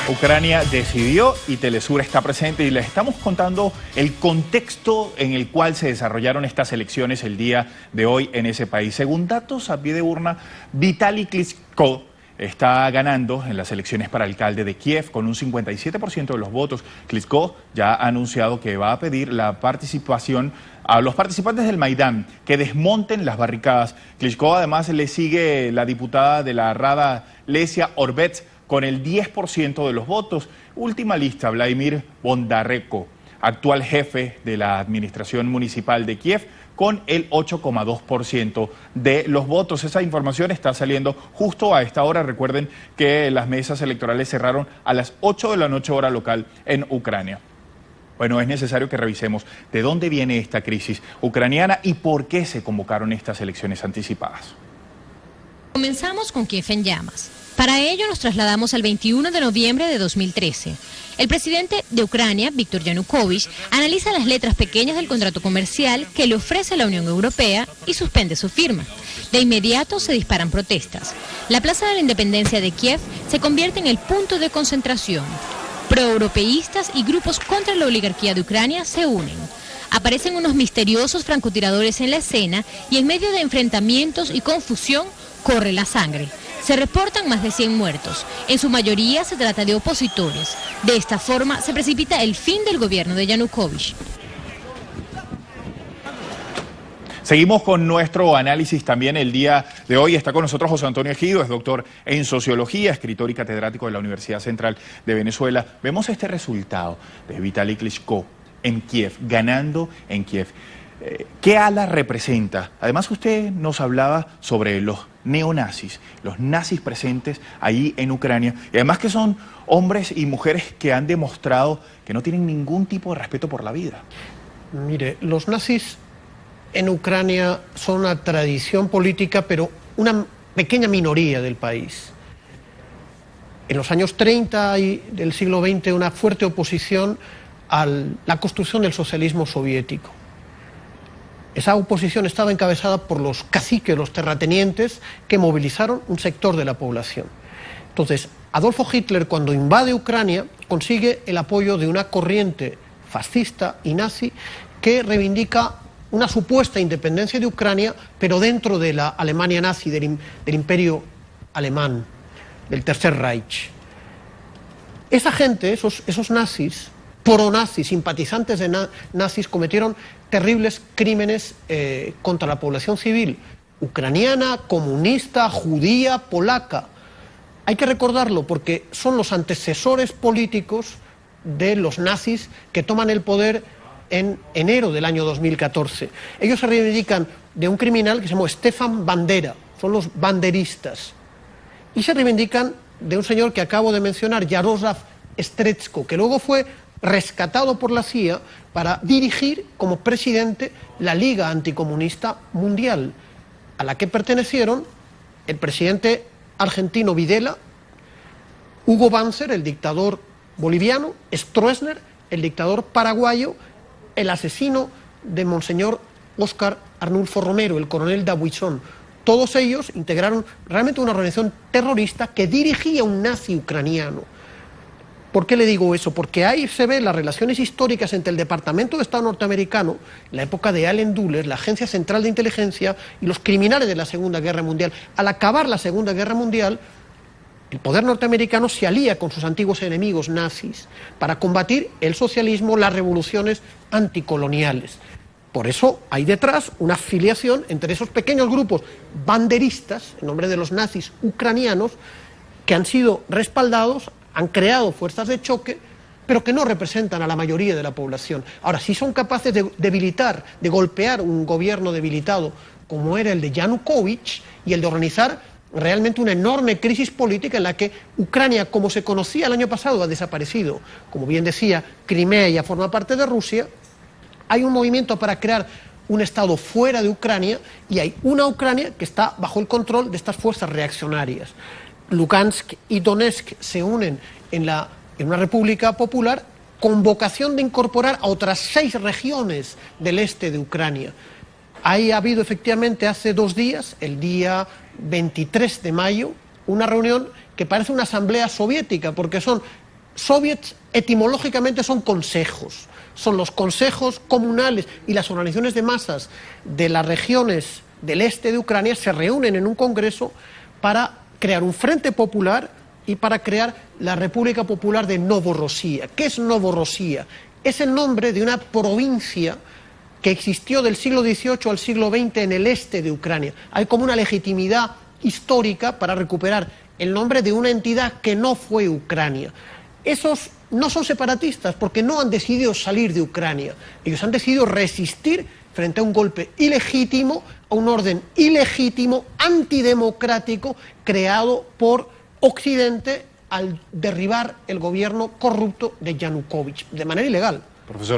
Ucrania decidió y Telesur está presente y les estamos contando el contexto en el cual se desarrollaron estas elecciones el día de hoy en ese país. Según datos a pie de urna, Vitaly Klitschko está ganando en las elecciones para alcalde de Kiev con un 57% de los votos. Klitschko ya ha anunciado que va a pedir la participación a los participantes del Maidán que desmonten las barricadas. Klitschko además le sigue la diputada de la Rada, Lesia Orbets, con el 10% de los votos. Última lista, Vladimir Bondarenko, actual jefe de la administración municipal de Kiev, con el 8,2% de los votos. Esa información está saliendo justo a esta hora. Recuerden que las mesas electorales cerraron a las 8 de la noche hora local en Ucrania. Bueno, es necesario que revisemos de dónde viene esta crisis ucraniana y por qué se convocaron estas elecciones anticipadas. Comenzamos con Kiev en llamas. Para ello nos trasladamos al 21 de noviembre de 2013. El presidente de Ucrania, Víctor Yanukovych, analiza las letras pequeñas del contrato comercial que le ofrece la Unión Europea y suspende su firma. De inmediato se disparan protestas. La Plaza de la Independencia de Kiev se convierte en el punto de concentración. Proeuropeístas y grupos contra la oligarquía de Ucrania se unen. Aparecen unos misteriosos francotiradores en la escena y en medio de enfrentamientos y confusión corre la sangre. Se reportan más de 100 muertos. En su mayoría se trata de opositores. De esta forma se precipita el fin del gobierno de Yanukovych. Seguimos con nuestro análisis también el día de hoy. Está con nosotros José Antonio Ejido, es doctor en Sociología, escritor y catedrático de la Universidad Central de Venezuela. Vemos este resultado de Vitaly Klitschko en Kiev, ganando en Kiev. ¿Qué ala representa? Además, usted nos hablaba sobre los neonazis, los nazis presentes ahí en Ucrania, y además que son hombres y mujeres que han demostrado que no tienen ningún tipo de respeto por la vida. Mire, los nazis en Ucrania son una tradición política, pero una pequeña minoría del país. En los años 30 del siglo XX, una fuerte oposición a la construcción del socialismo soviético. Esa oposición estaba encabezada por los caciques, los terratenientes, que movilizaron un sector de la población. Entonces, Adolfo Hitler, cuando invade Ucrania, consigue el apoyo de una corriente fascista y nazi que reivindica una supuesta independencia de Ucrania, pero dentro de la Alemania nazi, del imperio alemán, del Tercer Reich. Esa gente, esos nazis, pro-nazis, simpatizantes de nazis, cometieron terribles crímenes contra la población civil ucraniana, comunista, judía, polaca. Hay que recordarlo porque son los antecesores políticos de los nazis que toman el poder en enero del año 2014. Ellos se reivindican de un criminal que se llamó Stefan Bandera, son los banderistas, y se reivindican de un señor que acabo de mencionar, Yaroslav Stretsko, que luego fue rescatado por la CIA para dirigir como presidente la Liga Anticomunista Mundial, a la que pertenecieron el presidente argentino Videla, Hugo Banzer, el dictador boliviano, Stroessner, el dictador paraguayo, el asesino de Monseñor Óscar Arnulfo Romero, el coronel Dabuizón. Todos ellos integraron realmente una organización terrorista que dirigía un nazi ucraniano. ¿Por qué le digo eso? Porque ahí se ven las relaciones históricas entre el Departamento de Estado norteamericano, la época de Allen Dulles, la Agencia Central de Inteligencia y los criminales de la Segunda Guerra Mundial. Al acabar la Segunda Guerra Mundial, el poder norteamericano se alía con sus antiguos enemigos nazis para combatir el socialismo, las revoluciones anticoloniales. Por eso hay detrás una afiliación entre esos pequeños grupos banderistas, en nombre de los nazis ucranianos, que han sido respaldados, han creado fuerzas de choque, pero que no representan a la mayoría de la población. Ahora, si son capaces de debilitar, de golpear un gobierno debilitado, como era el de Yanukovych, y el de organizar realmente una enorme crisis política en la que Ucrania, como se conocía el año pasado, ha desaparecido. Como bien decía, Crimea ya forma parte de Rusia. Hay un movimiento para crear un Estado fuera de Ucrania y hay una Ucrania que está bajo el control de estas fuerzas reaccionarias. Lugansk y Donetsk se unen en una república popular con vocación de incorporar a otras 6 regiones del este de Ucrania. Ahí ha habido efectivamente hace 2 días, el día 23 de mayo, una reunión que parece una asamblea soviética, porque son soviets etimológicamente son consejos, son los consejos comunales, y las organizaciones de masas de las regiones del este de Ucrania se reúnen en un congreso para crear un frente popular y para crear la República Popular de Novorossiya. ¿Qué es Novorossiya? Es el nombre de una provincia que existió del siglo XVIII al siglo XX en el este de Ucrania. Hay como una legitimidad histórica para recuperar el nombre de una entidad que no fue Ucrania. Esos no son separatistas porque no han decidido salir de Ucrania. Ellos han decidido resistir frente a un golpe ilegítimo, a un orden ilegítimo, antidemocrático, creado por Occidente al derribar el gobierno corrupto de Yanukovych, de manera ilegal. Profesor